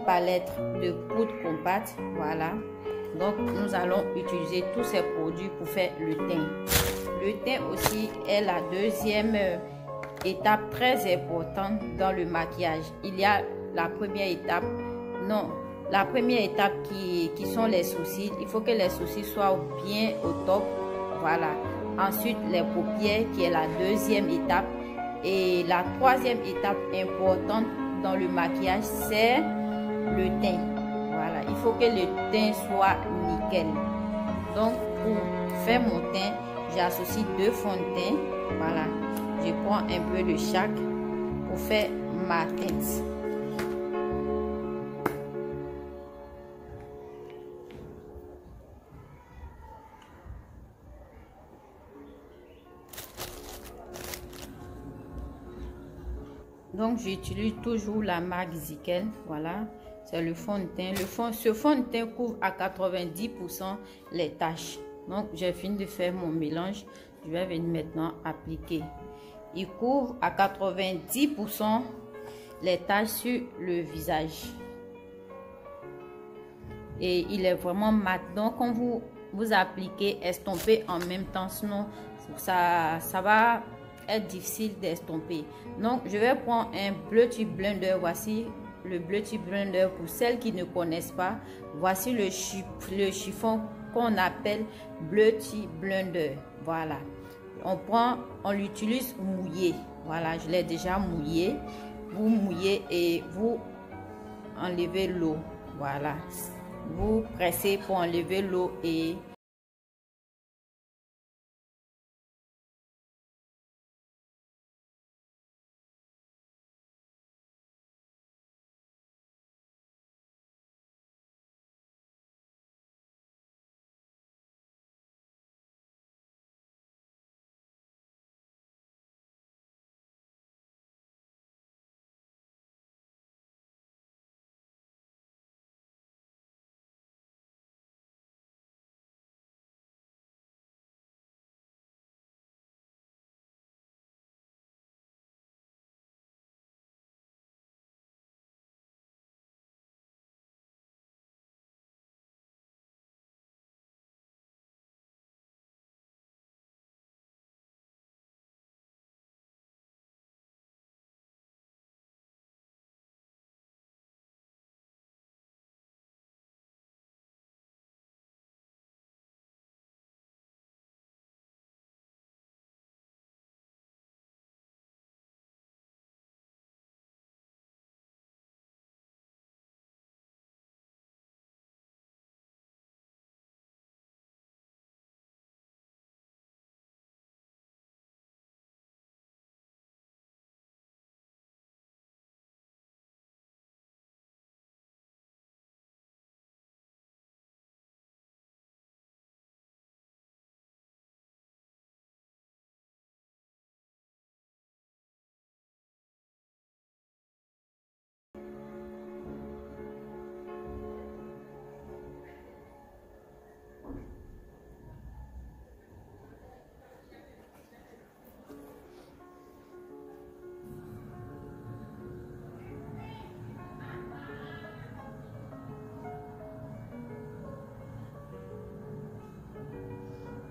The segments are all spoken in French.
palette de poudre compacte. Voilà. Donc, nous allons utiliser tous ces produits pour faire le teint. Le teint aussi est la deuxième étape très importante dans le maquillage. Il y a la première étape. Non, la première étape qui sont les sourcils. Il faut que les sourcils soient bien au top. Voilà. Ensuite, les paupières qui est la deuxième étape. Et la troisième étape importante dans le maquillage, c'est le teint. Voilà, il faut que le teint soit nickel. Donc, pour faire mon teint, j'associe 2 fonds de teint. Voilà, je prends un peu de chaque pour faire ma teinte. Donc, j'utilise toujours la marque Zickel. Voilà, c'est le fond de teint. Ce fond de teint couvre à 90% les taches. Donc, j'ai fini de faire mon mélange. Je vais venir maintenant appliquer. Il couvre à 90% les taches sur le visage. Et il est vraiment mat. Donc, quand vous appliquez, estompez en même temps. Sinon, ça va être difficile d'estomper. Donc, je vais prendre un Beauty Blender. Voici le Beauty Blender pour celles qui ne connaissent pas. Voici le chiffon qu'on appelle Beauty Blender. Voilà. On l'utilise mouillé. Voilà, je l'ai déjà mouillé. Vous mouillez et vous enlevez l'eau. Voilà. Vous pressez pour enlever l'eau et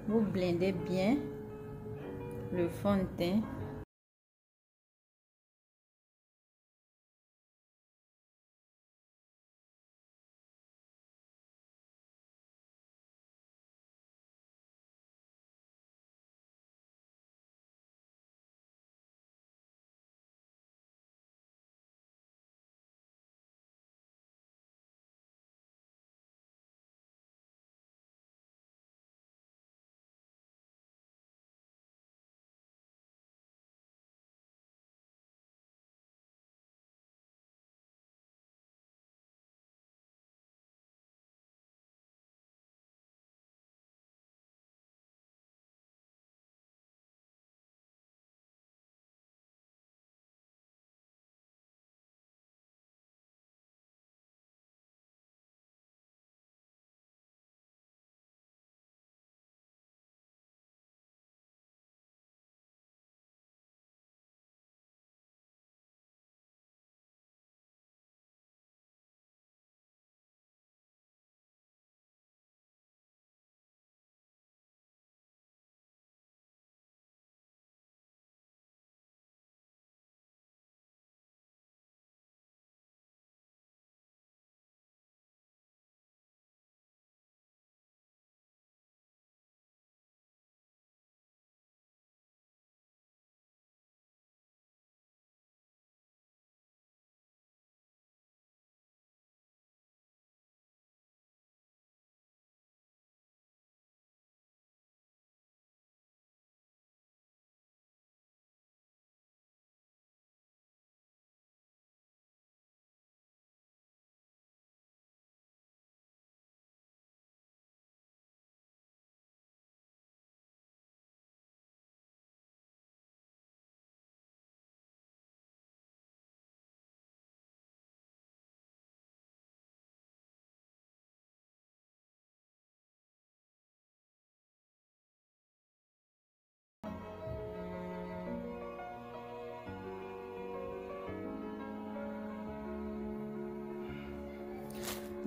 vous blendez bien le fond de teint.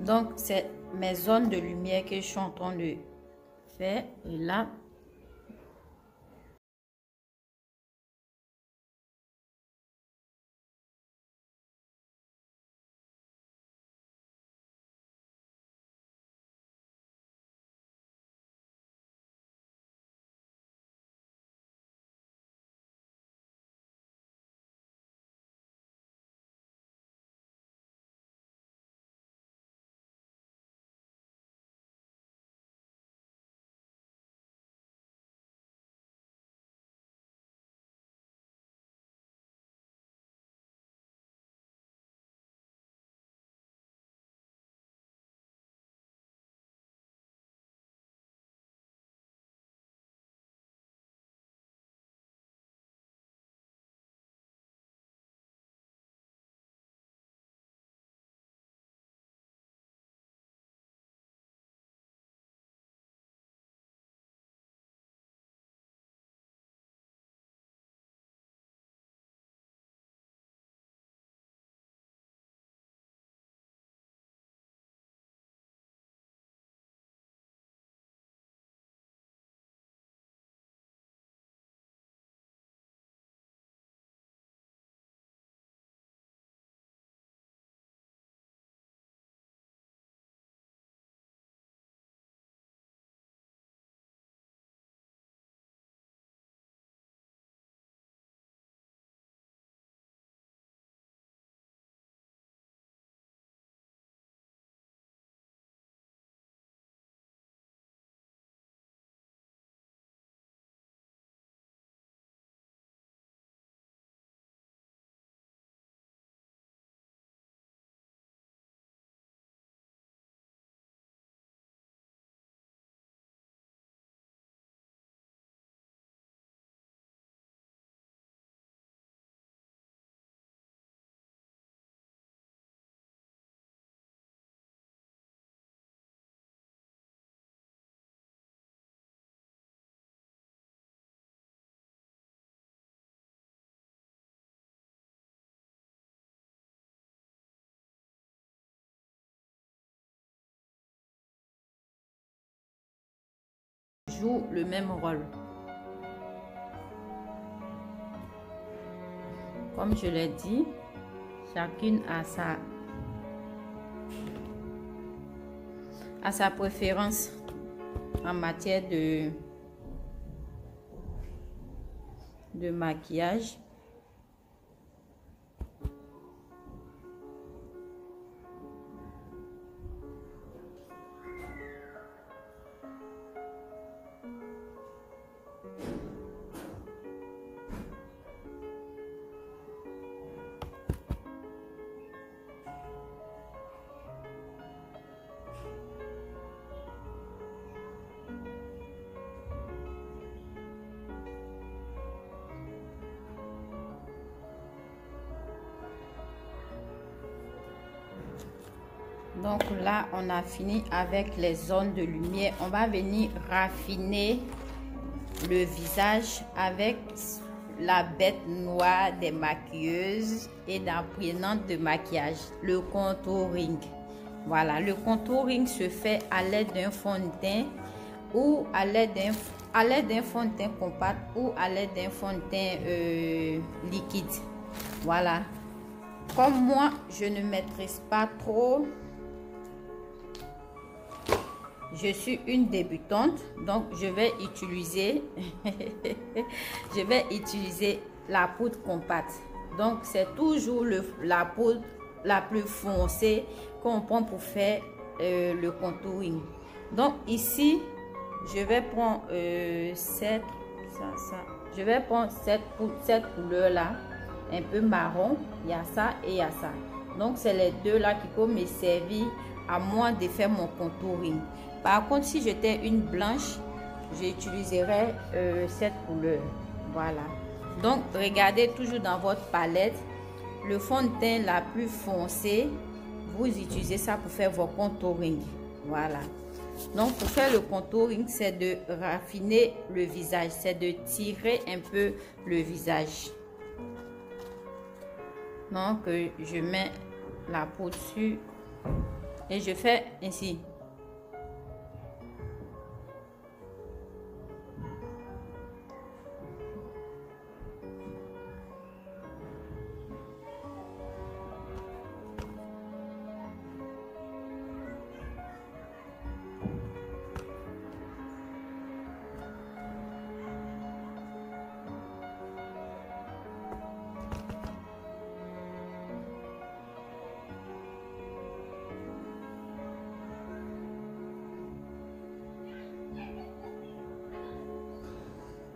Donc, c'est mes zones de lumière que je suis en train de faire. Et là, joue le même rôle. Comme je l'ai dit, chacune a sa préférence en matière de maquillage. Donc là, on a fini avec les zones de lumière. On va venir raffiner le visage avec la bête noire des maquilleuses et d'apprenantes de maquillage, le contouring. Voilà, le contouring se fait à l'aide d'un fond de teint ou à l'aide d'un fond de teint compact ou à l'aide d'un fond de teint liquide. Voilà. Comme moi, je ne maîtrise pas trop. Je suis une débutante, donc je vais utiliser la poudre compacte. Donc c'est toujours la poudre la plus foncée qu'on prend pour faire le contouring. Donc ici, je vais prendre cette couleur là, un peu marron. Il y a ça et il y a ça. Donc c'est les deux là qui peuvent me servir à moi de faire mon contouring. Par contre, si j'étais une blanche, j'utiliserais cette couleur. Voilà. Donc, regardez toujours dans votre palette, le fond de teint la plus foncée, vous utilisez ça pour faire vos contouring. Voilà. Donc, pour faire le contouring, c'est de raffiner le visage, c'est de tirer un peu le visage. Donc, je mets la poudre sur Et je fais ainsi.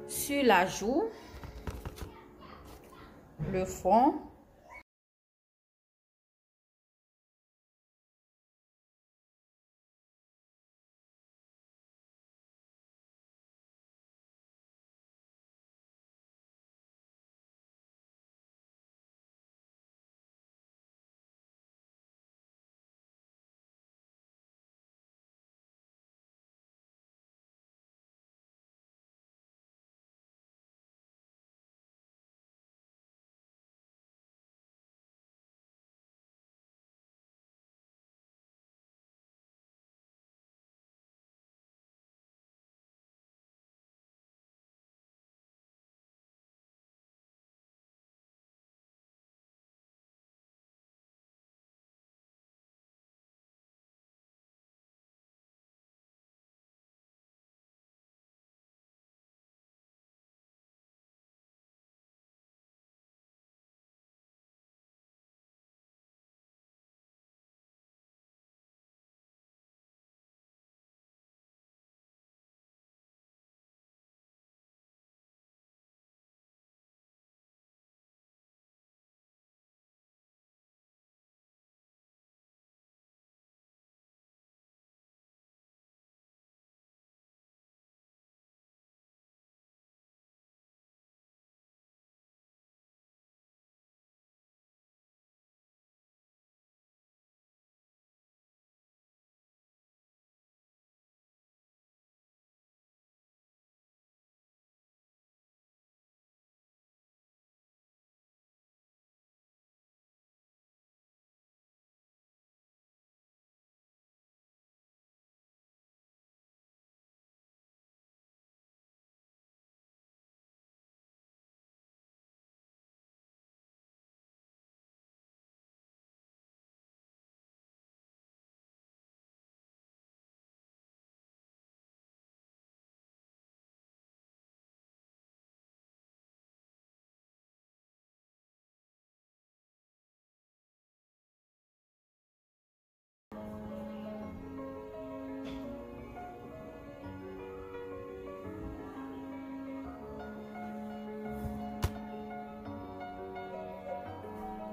Sur la joue, le front,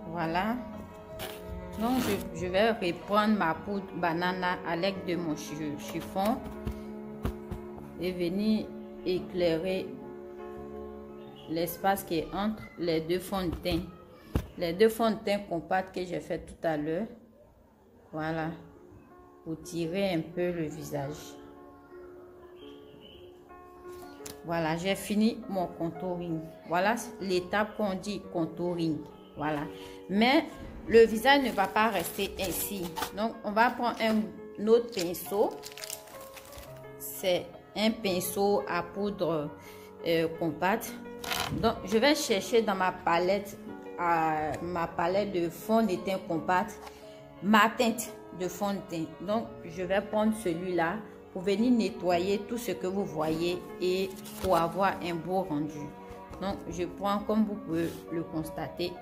voilà. Donc, je vais reprendre ma poudre banana à l'aide de mon chiffon et venir éclairer l'espace qui est entre les deux fonds de teint. Les deux fonds de teint compacts que j'ai fait tout à l'heure. Voilà. Pour tirer un peu le visage. Voilà, j'ai fini mon contouring. Voilà l'étape qu'on dit contouring. Voilà. Mais le visage ne va pas rester ainsi. Donc, on va prendre un autre pinceau. C'est un pinceau à poudre compacte. Donc, je vais chercher dans ma palette de fond de teint compact ma teinte de fond de teint. Donc, je vais prendre celui-là pour venir nettoyer tout ce que vous voyez et pour avoir un beau rendu. Donc, je prends, comme vous pouvez le constater,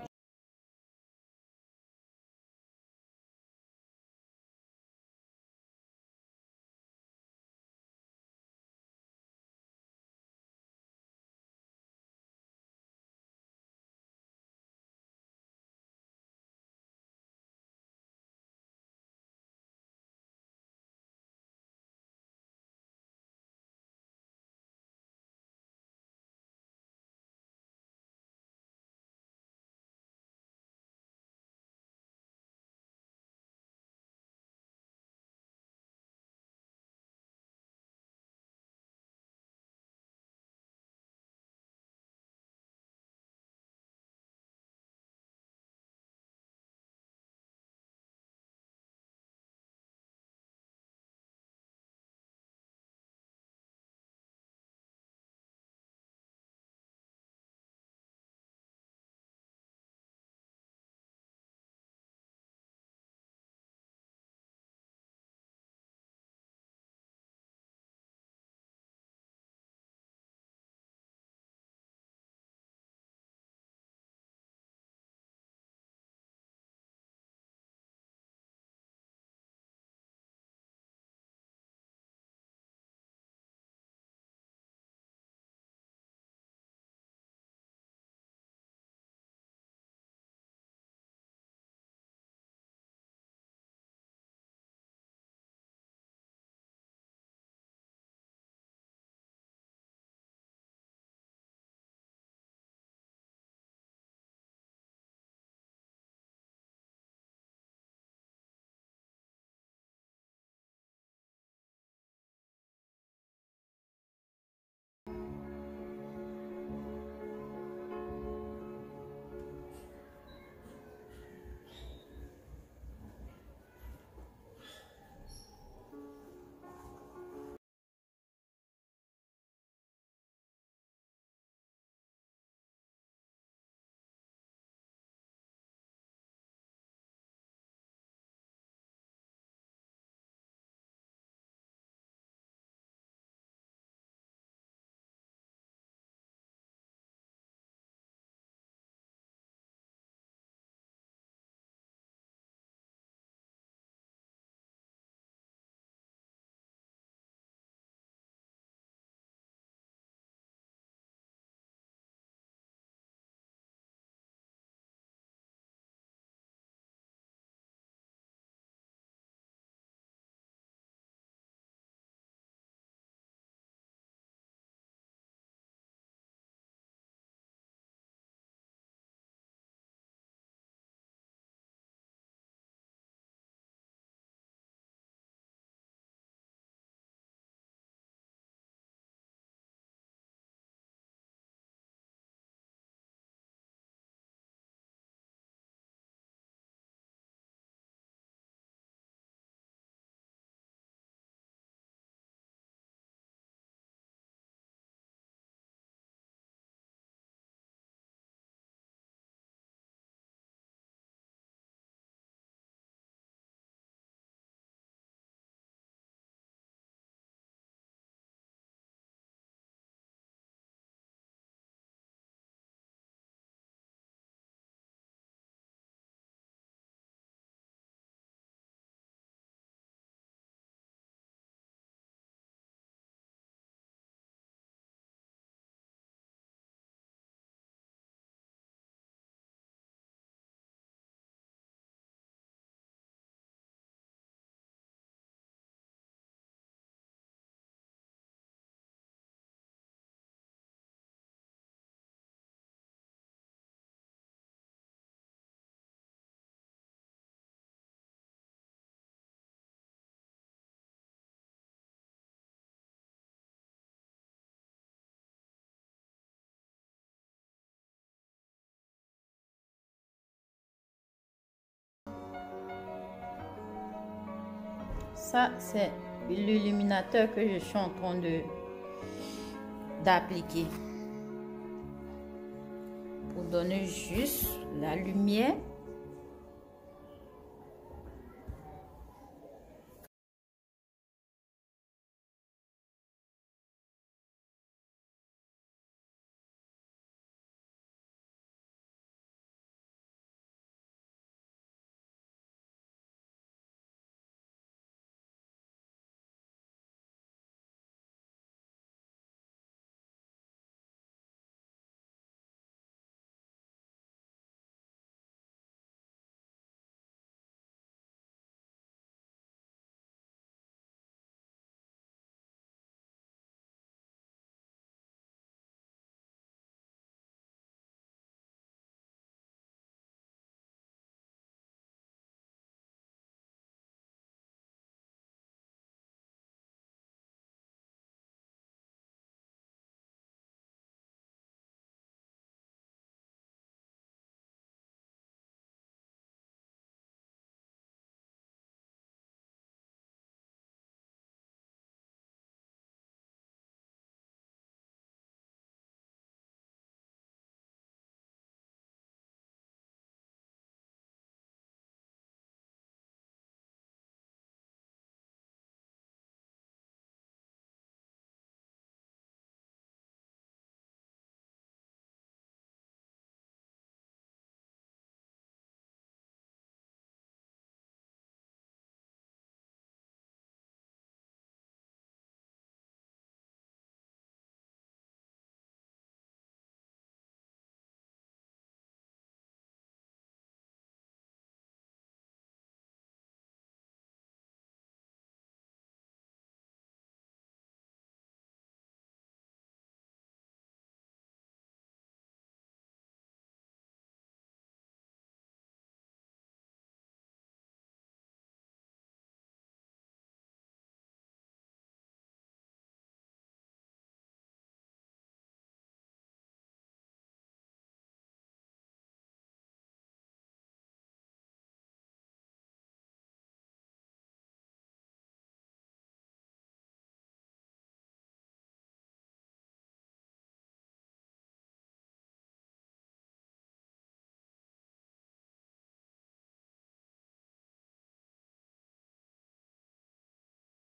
Ça, c'est l'illuminateur que je suis en train d'appliquer pour donner juste la lumière.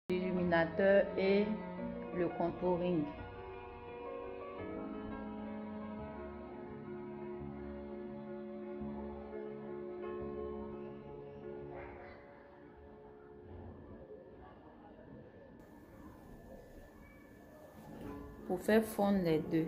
L'illuminateur et le contouring. Pour faire fondre les deux.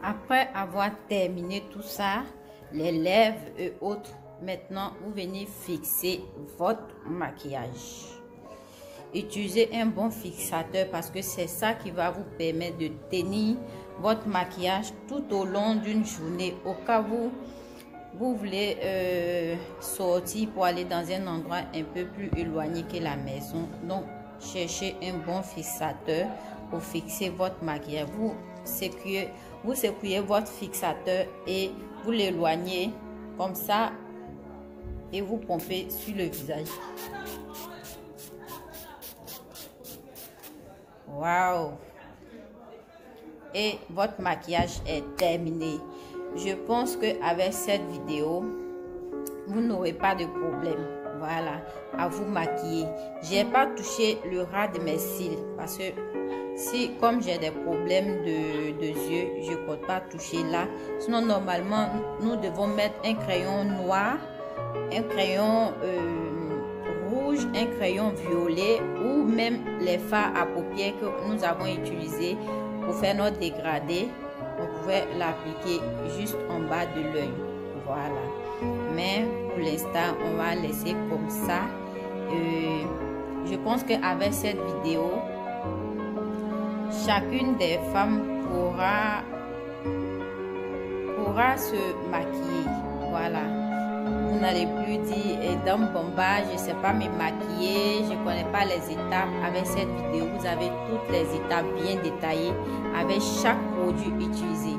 Après avoir terminé tout ça, les lèvres et autres, maintenant vous venez fixer votre maquillage. Utilisez un bon fixateur parce que c'est ça qui va vous permettre de tenir votre maquillage tout au long d'une journée. Au cas où vous voulez sortir pour aller dans un endroit un peu plus éloigné que la maison, donc cherchez un bon fixateur pour fixer votre maquillage. Vous secouez votre fixateur et vous l'éloignez comme ça et vous pompez sur le visage. Waouh! Et votre maquillage est terminé. Je pense que avec cette vidéo, vous n'aurez pas de problème. Voilà, à vous maquiller. J'ai pas touché le ras de mes cils parce que si comme j'ai des problèmes de yeux, je ne compte pas toucher là. Sinon normalement nous devons mettre un crayon noir, un crayon rouge, un crayon violet ou même les fards à paupières que nous avons utilisés pour faire notre dégradé. On pouvait l'appliquer juste en bas de l'œil. Voilà. Mais pour l'instant, on va laisser comme ça. Je pense qu'avec cette vidéo, chacune des femmes pourra se maquiller. Voilà. Vous n'allez plus dire Dame Bomba, je ne sais pas me maquiller, je ne connais pas les étapes. Avec cette vidéo, vous avez toutes les étapes bien détaillées avec chaque produit utilisé.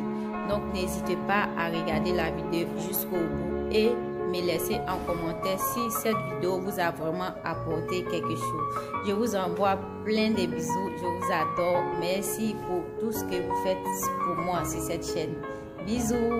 Donc n'hésitez pas à regarder la vidéo jusqu'au bout et me laisser en commentaire si cette vidéo vous a vraiment apporté quelque chose. Je vous envoie plein de bisous, je vous adore. Merci pour tout ce que vous faites pour moi sur cette chaîne. Bisous.